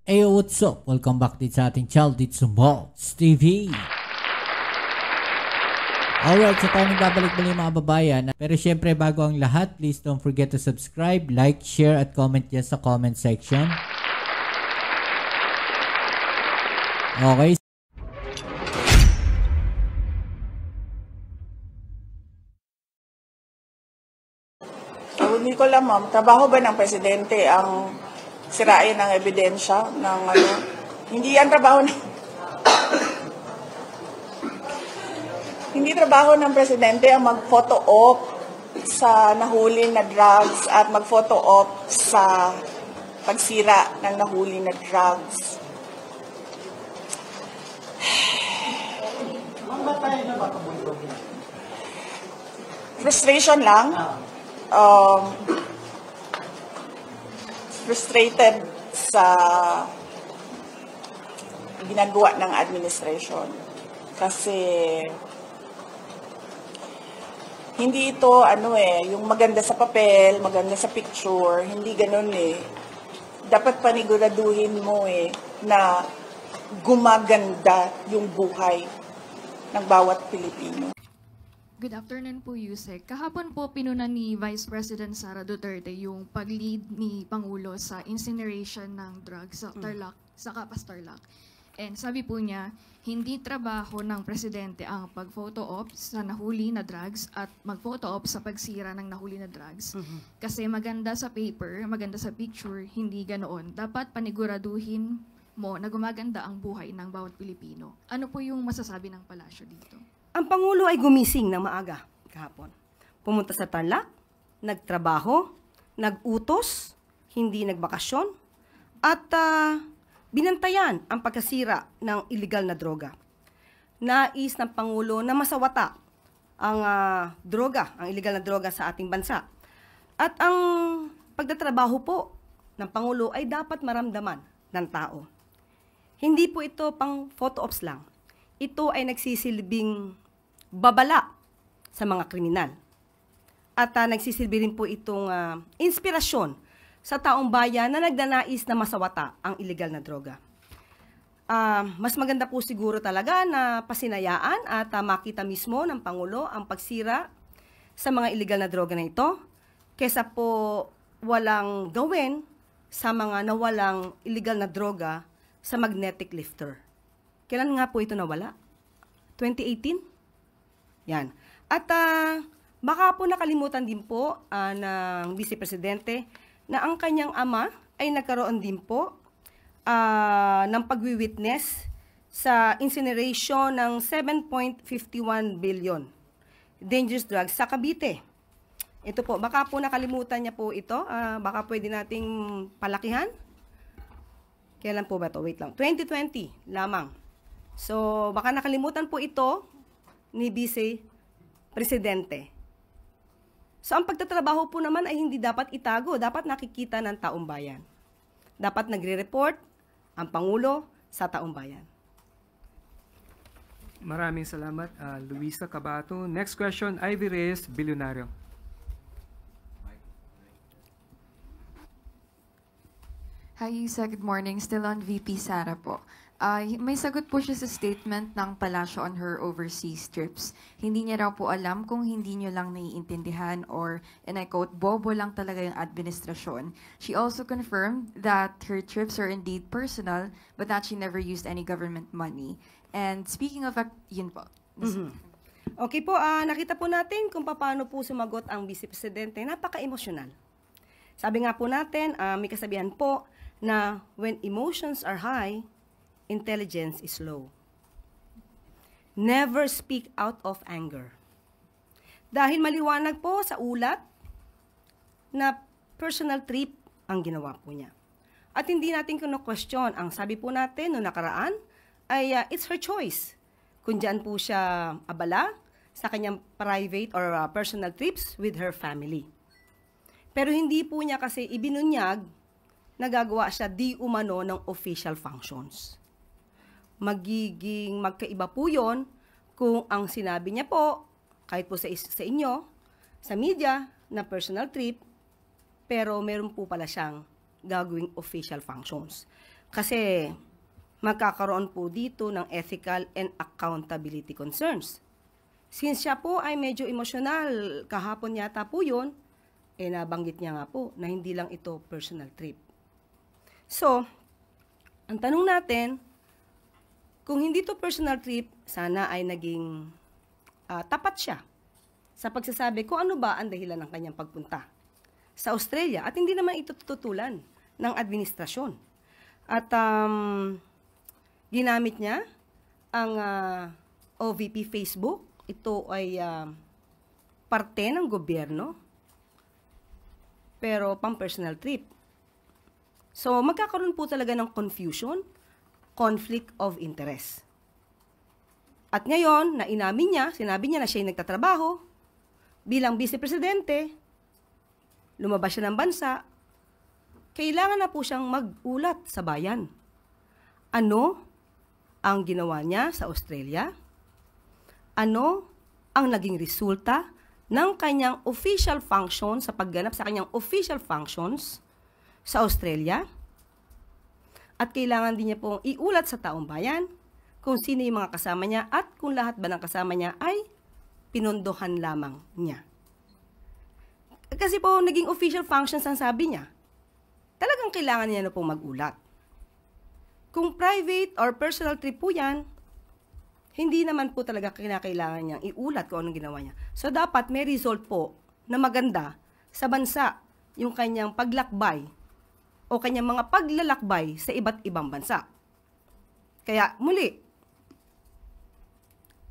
Ayo, what's up? Welcome back din sa ating channel dito sa Malts TV. Alright, so tayo nagbabalik muli mga babayan. Pero syempre bago ang lahat, please don't forget to subscribe, like, share at comment dyan sa comment section. Okay. Hindi ko lang, ma'am, trabaho ba ng presidente ang sirain ng ebidensya ng ano? Hindi yan trabaho ng hindi trabaho ng presidente ang mag-photo op sa nahuli na drugs at mag-photo op sa pagsira ng nahuli na drugs. Frustration lang. Frustrated sa ginagawa ng administration kasi hindi ito yung maganda sa papel, maganda sa picture, hindi ganun dapat paniguraduhin mo na gumaganda yung buhay ng bawat Pilipino. Good afternoon po, Yusek. Kahapon po pinunan ni Vice President Sara Duterte yung pag-lead ni Pangulo sa incineration ng drugs sa Tarlac, sa Capas Tarlac. And sabi po niya, hindi trabaho ng presidente ang pag-photo op sa nahuli na drugs at mag-photo op sa pagsira ng nahuli na drugs. Kasi maganda sa paper, maganda sa picture, hindi ganoon. Dapat paniguraduhin mo na gumaganda ang buhay ng bawat Pilipino. Ano po yung masasabi ng palasyo dito? Ang Pangulo ay gumising ng maaga kahapon. Pumunta sa Tarlac, nagtrabaho, nagutos, hindi nagbakasyon, at binantayan ang pagkasira ng illegal na droga. Nais ng Pangulo na masawata ang droga, ang illegal na droga sa ating bansa. At ang pagtatrabaho po ng Pangulo ay dapat maramdaman ng tao. Hindi po ito pang photo ops lang. Ito ay nagsisilbing babala sa mga kriminal. At nagsisilbi rin po itong inspirasyon sa taong bayan na nagnanais na masawata ang illegal na droga. Mas maganda po siguro talaga na pasinayaan at makita mismo ng Pangulo ang pagsira sa mga illegal na droga na ito kesa po walang gawin sa mga nawalang illegal na droga sa magnetic lifter. Kailan nga po ito nawala? 2018? Yan. At baka po nakalimutan din po ng Vice Presidente na ang kanyang ama ay nagkaroon din po ng pagwi-witness sa incineration ng 7.51 billion dangerous drugs sa Cavite. Ito po, baka po nakalimutan niya po ito. Baka pwede nating palakihan. Kailan po ba ito? Wait lang. 2020 lamang. So, baka nakalimutan po ito ni Vice Presidente. So, ang pagtatrabaho po naman ay hindi dapat itago. Dapat nakikita ng taong bayan. Dapat nagre-report ang Pangulo sa taong bayan. Maraming salamat, Luisa Cabato. Next question, Ivy Reyes, Bilyonaryo. Hi, Isa. Good morning. Still on VP Sara po. May sagot po siya sa statement ng palasyo on her overseas trips. Hindi niya raw po alam kung hindi niyo lang naiintindihan or, and I quote, bobo lang talaga yung administrasyon. She also confirmed that her trips are indeed personal but that she never used any government money. And speaking of, yun po. Okay po, nakita po natin kung paano po sumagot ang Vice Presidente. Napaka-emosyonal. Sabi nga po natin, may kasabihan po na when emotions are high, intelligence is low. Never speak out of anger. Dahil maliwanag po sa ulat na personal trip ang ginawa po niya. At hindi natin kino-question. Ang sabi po natin noong nakaraan ay it's her choice. Kung diyan po siya abala sa kanyang private or personal trips with her family. Pero hindi po niya kasi ibinunyag na gagawa siya di umano ng official functions. Magiging magkaiba po yun kung ang sinabi niya po, kahit po sa inyo, sa media, na personal trip, pero meron po pala siyang gagawing official functions. Kasi magkakaroon po dito ng ethical and accountability concerns. Since siya po ay medyo emosyonal, kahapon yata po yun, nabanggit niya nga po na hindi lang ito personal trip. So, ang tanong natin, kung hindi to personal trip, sana ay naging tapat siya sa pagsasabi kung ano ba ang dahilan ng kanyang pagpunta sa Australia. At hindi naman ito tututulan ng administrasyon. At ginamit niya ang OVP Facebook. Ito ay parte ng gobyerno, pero pang personal trip. So, magkakaroon po talaga ng confusion, conflict of interest. At ngayon, na inamin niya, sinabi niya na siya ay nagtatrabaho, bilang vice-presidente, lumabas siya ng bansa, kailangan na po siyang mag-ulat sa bayan. Ano ang ginawa niya sa Australia? Ano ang naging resulta ng kanyang official function sa pagganap sa kanyang official functions sa Australia? At kailangan din niya pong iulat sa taong bayan kung sino yung mga kasama niya at kung lahat ba ng kasama niya ay pinondohan lamang niya. Kasi po, naging official functions ang sabi niya. Talagang kailangan niya na pong mag-ulat. Kung private or personal trip po yan, hindi naman po talaga kinakailangan niyang iulat kung anong ginawa niya. So, dapat may result po na maganda sa bansa yung kanyang paglakbay o kanyang mga paglalakbay sa iba't ibang bansa. Kaya, muli,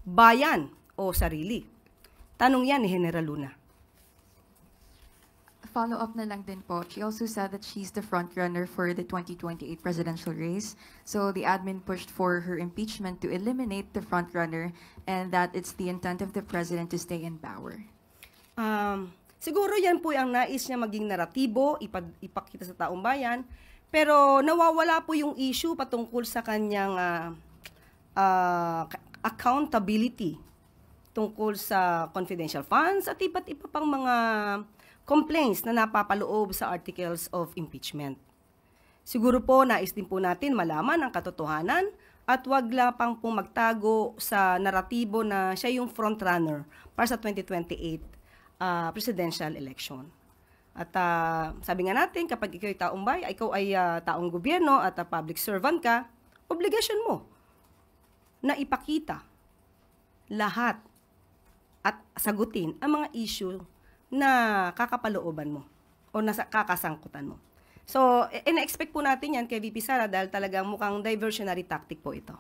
bayan o sarili? Tanong yan ni General Luna. Follow-up na lang din po. She also said that she's the front-runner for the 2028 presidential race. So the admin pushed for her impeachment to eliminate the front-runner and that it's the intent of the president to stay in power. Siguro yan po ang nais niya maging naratibo, ipakita sa taong bayan. Pero nawawala po yung issue patungkol sa kanyang accountability tungkol sa confidential funds at iba't iba pang mga complaints na napapaloob sa articles of impeachment. Siguro po, nais din po natin malaman ang katotohanan at wag lang pang magtago sa naratibo na siya yung frontrunner para sa 2028 presidential election. At sabi nga natin, kapag ikaw ay taong gobyerno at public servant ka, obligasyon mo na ipakita lahat at sagutin ang mga issue na kakapalooban mo o nasa kakasangkutan mo. So, ina-expect po natin yan kay VP Sara dahil talagang mukhang diversionary tactic po ito.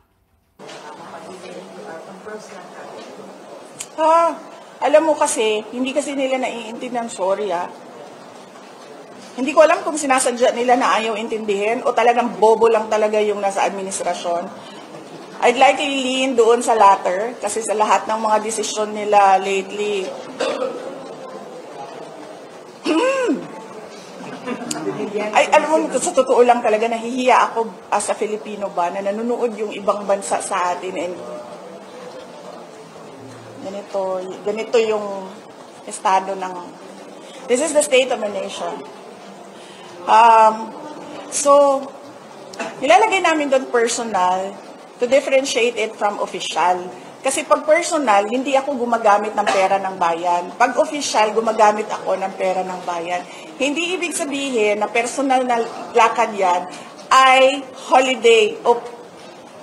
Alam mo kasi, hindi kasi nila naiintindihan, sorry Hindi ko alam kung sinasadya nila na ayaw intindihin o talagang bobo lang talaga yung nasa administrasyon. I'd like to lean doon sa latter kasi sa lahat ng mga desisyon nila lately, ay, alam mo, sa totoo lang talaga, nahihiya ako as a Filipino ba, na nanonood yung ibang bansa sa atin and ganito yung estado ng, this is the state of a nation. So, nilalagay namin doon personal to differentiate it from official. Kasi pag personal, hindi ako gumagamit ng pera ng bayan. Pag official, gumagamit ako ng pera ng bayan. Hindi ibig sabihin na personal na lakad yan ay holiday o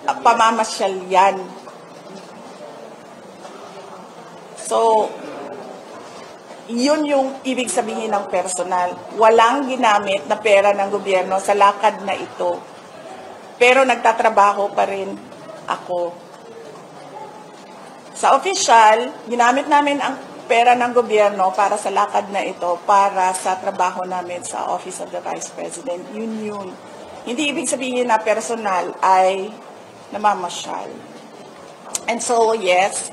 pamamasyal yan. So, yun yung ibig sabihin ng personal. Walang ginamit na pera ng gobyerno sa lakad na ito. Pero nagtatrabaho pa rin ako. Sa official, ginamit namin ang pera ng gobyerno para sa lakad na ito, para sa trabaho namin sa Office of the Vice President. Yun. Hindi ibig sabihin na personal ay namamasyal. And so, yes,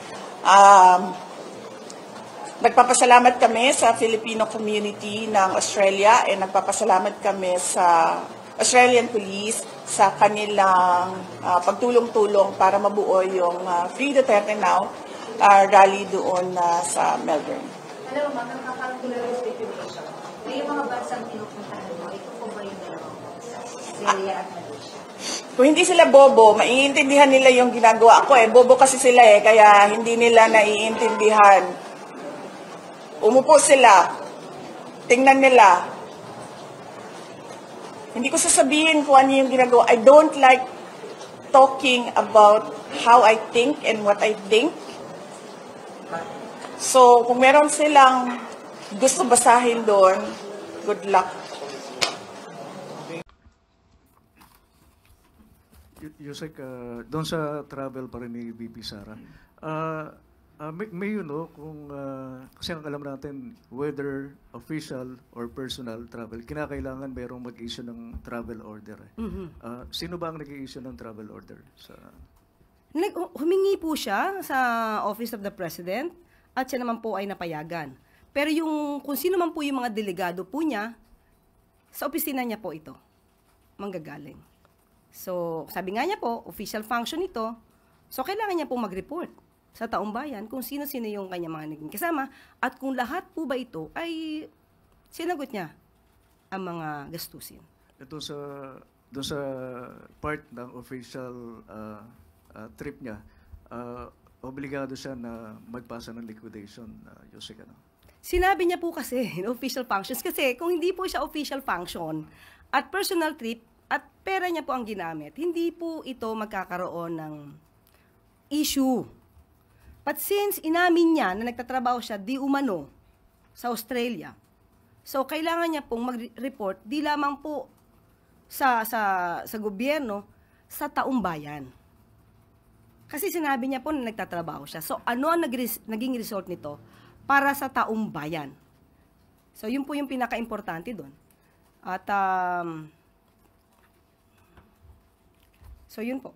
nagpapasalamat kami sa Filipino community ng Australia and nagpapasalamat kami sa Australian Police sa kanilang pagtulong-tulong para mabuo yung Free Duterte Now rally doon sa Melbourne. Alam mo, magkakaroon ko lang speculation. May mga bansang pinupuntahan mo, ito po ba yung dalawang bansa? Australia at Malaysia. Kung hindi sila bobo, maiintindihan nila yung ginagawa ko eh. Bobo kasi sila eh, kaya hindi nila naiintindihan. Umupo sila. Tingnan nila. Hindi ko sasabihin kung ano yung ginagawa. I don't like talking about how I think and what I think. So, kung meron silang gusto basahin doon, good luck. Yusek, doon sa travel pa rin ni VP Sara, may you know kung kasi ang alam natin whether official or personal travel, kinakailangan mayroong mag-issue ng travel order. Sino ba ang nag-i-issue ng travel order? Humingi po siya sa Office of the President at siya naman po ay napayagan. Pero kung sino man po yung mga delegado po niya, sa opisina niya po ito manggagaling. So, sabi nga niya po, official function ito, so kailangan niya po mag-report sa taong bayan kung sino-sino yung kanya mga naging kasama at kung lahat po ba ito ay sinagot niya ang mga gastusin. Ito doon sa part ng official trip niya, obligado siya na magpasa ng liquidation, Yusek, ano? Sinabi niya po kasi, official functions, kasi kung hindi po siya official function at personal trip, at pera niya po ang ginamit, hindi po ito magkakaroon ng issue. But since inamin niya na nagtatrabaho siya di umano sa Australia, so kailangan niya pong mag-report di lamang po sa gobyerno, sa taong bayan. Kasi sinabi niya po na nagtatrabaho siya. So ano ang naging result nito para sa taong bayan? So yun po yung pinaka-importante doon. At so, yun po.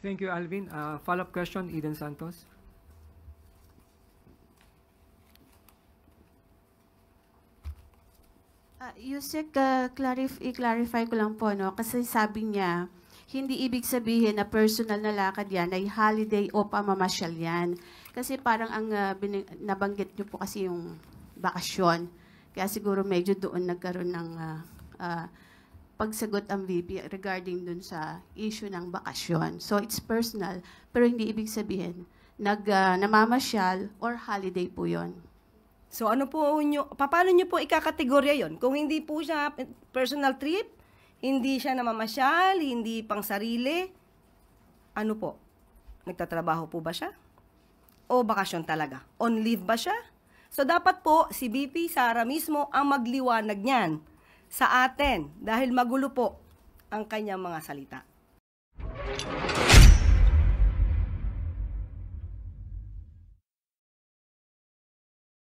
Thank you, Alvin. Follow-up question, Eden Santos. Yusek, i-clarify ko lang po, no? Kasi sabi niya, hindi ibig sabihin na personal na lakad yan ay holiday o pamamasyal yan. Kasi parang ang nabanggit niyo po kasi yung bakasyon. Kaya siguro medyo doon nagkaroon ng pagsagot ang VP regarding dun sa issue ng bakasyon. So, it's personal, pero hindi ibig sabihin namamasyal or holiday po yon. So, paano nyo po ikakategorya yon? Kung hindi po siya personal trip, hindi siya namamasyal, hindi pang sarili, ano po? Nagtatrabaho po ba siya? O bakasyon talaga? On leave ba siya? So, dapat po si VP Sara mismo ang magliwanag niyan sa atin dahil magulo po ang kanyang mga salita.